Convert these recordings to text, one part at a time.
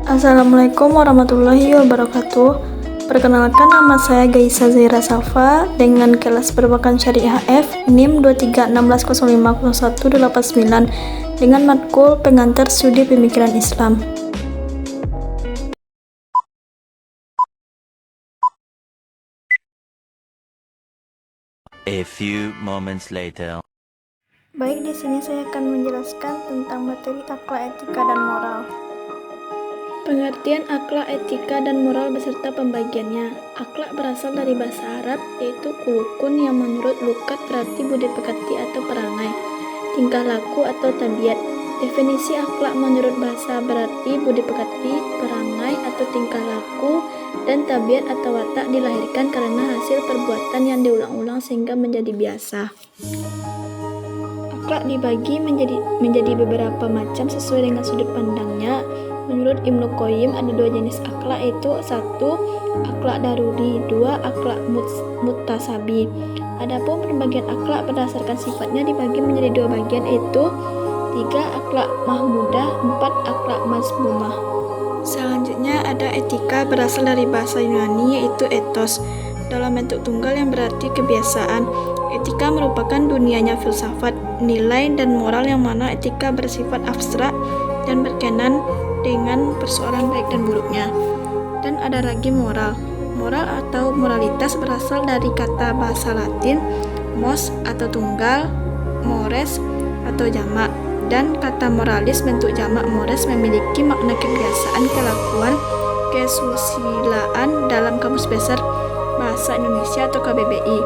Assalamualaikum warahmatullahi wabarakatuh. Perkenalkan, nama saya Gaisa Zaira Safa dengan kelas Perbankan Syariah F NIM 2316050189 dengan matkul pengantar studi pemikiran Islam. A few moments later. Baik, di sini saya akan menjelaskan tentang materi akhlak, etika, dan moral. Pengertian akhlak, etika, dan moral beserta pembagiannya. Akhlak berasal dari bahasa Arab, yaitu kulukun yang menurut lugat berarti budi pekerti atau perangai, tingkah laku atau tabiat. Definisi akhlak menurut bahasa berarti budi pekerti, perangai atau tingkah laku, dan tabiat atau watak dilahirkan karena hasil perbuatan yang diulang-ulang sehingga menjadi biasa. Akhlak dibagi menjadi beberapa macam sesuai dengan sudut pandangnya. Menurut Ibnu Qayyim ada dua jenis akhlak, yaitu 1. Akhlak daruri, 2. Akhlak muktasabi. Adapun pembagian akhlak berdasarkan sifatnya dibagi menjadi dua bagian, yaitu 3. Akhlak mahmudah, 4. Akhlak mazmumah. Selanjutnya ada etika, berasal dari bahasa Yunani yaitu ethos, dalam bentuk tunggal yang berarti kebiasaan. Etika merupakan dunianya filsafat, nilai, dan moral yang mana etika bersifat abstrak dan berkenaan dengan persoalan baik dan buruknya. Dan ada lagi moral. Moral atau moralitas berasal dari kata bahasa Latin mos atau tunggal, mores atau jamak, dan kata moralis bentuk jamak mores memiliki makna kebiasaan, kelakuan, kesusilaan dalam Kamus Besar Bahasa Indonesia atau KBBI.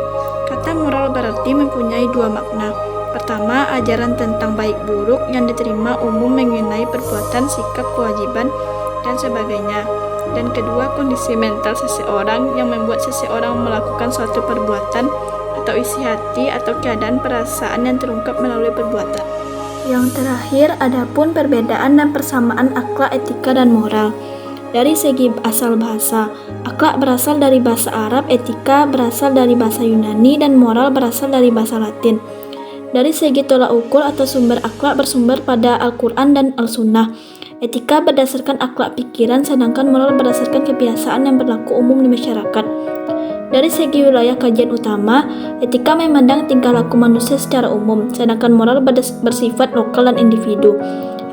Kata moral berarti mempunyai dua makna. Pertama, ajaran tentang baik buruk yang diterima umum mengenai perbuatan, sikap, kewajiban, dan sebagainya. Dan kedua, kondisi mental seseorang yang membuat seseorang melakukan suatu perbuatan atau isi hati atau keadaan perasaan yang terungkap melalui perbuatan. Yang terakhir, adapun perbedaan dan persamaan akhlak, etika, dan moral. Dari segi asal bahasa, akhlak berasal dari bahasa Arab, etika berasal dari bahasa Yunani, dan moral berasal dari bahasa Latin. Dari segi tolak ukur atau sumber akhlak bersumber pada Al-Quran dan Al-Sunnah. Etika berdasarkan akhlak pikiran, sedangkan moral berdasarkan kebiasaan yang berlaku umum di masyarakat. Dari segi wilayah kajian utama, etika memandang tingkah laku manusia secara umum, sedangkan moral bersifat lokal dan individu.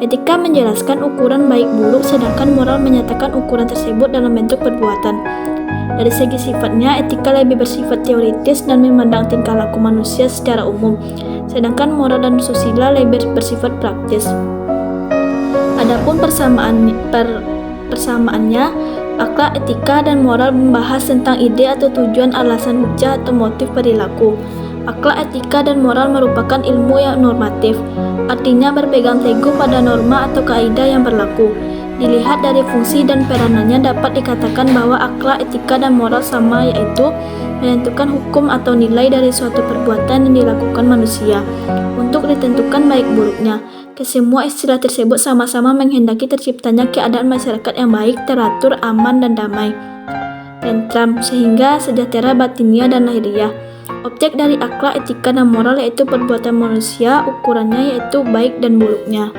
Etika menjelaskan ukuran baik buruk, sedangkan moral menyatakan ukuran tersebut dalam bentuk perbuatan. Dari segi sifatnya, etika lebih bersifat teoritis dan memandang tingkah laku manusia secara umum, sedangkan moral dan susila lebih bersifat praktis. Adapun persamaannya, akhlak, etika, dan moral membahas tentang ide atau tujuan, alasan, hujah, atau motif perilaku. Akhlak, etika, dan moral merupakan ilmu yang normatif, artinya berpegang teguh pada norma atau kaidah yang berlaku. Dilihat dari fungsi dan peranannya dapat dikatakan bahwa akhlak, etika, dan moral sama, yaitu menentukan hukum atau nilai dari suatu perbuatan yang dilakukan manusia untuk ditentukan baik buruknya. Kesemua istilah tersebut sama-sama menghendaki terciptanya keadaan masyarakat yang baik, teratur, aman, dan damai, tentram, sehingga sejahtera batiniah dan lahiriah. Objek dari akhlak, etika, dan moral yaitu perbuatan manusia, ukurannya yaitu baik dan buruknya.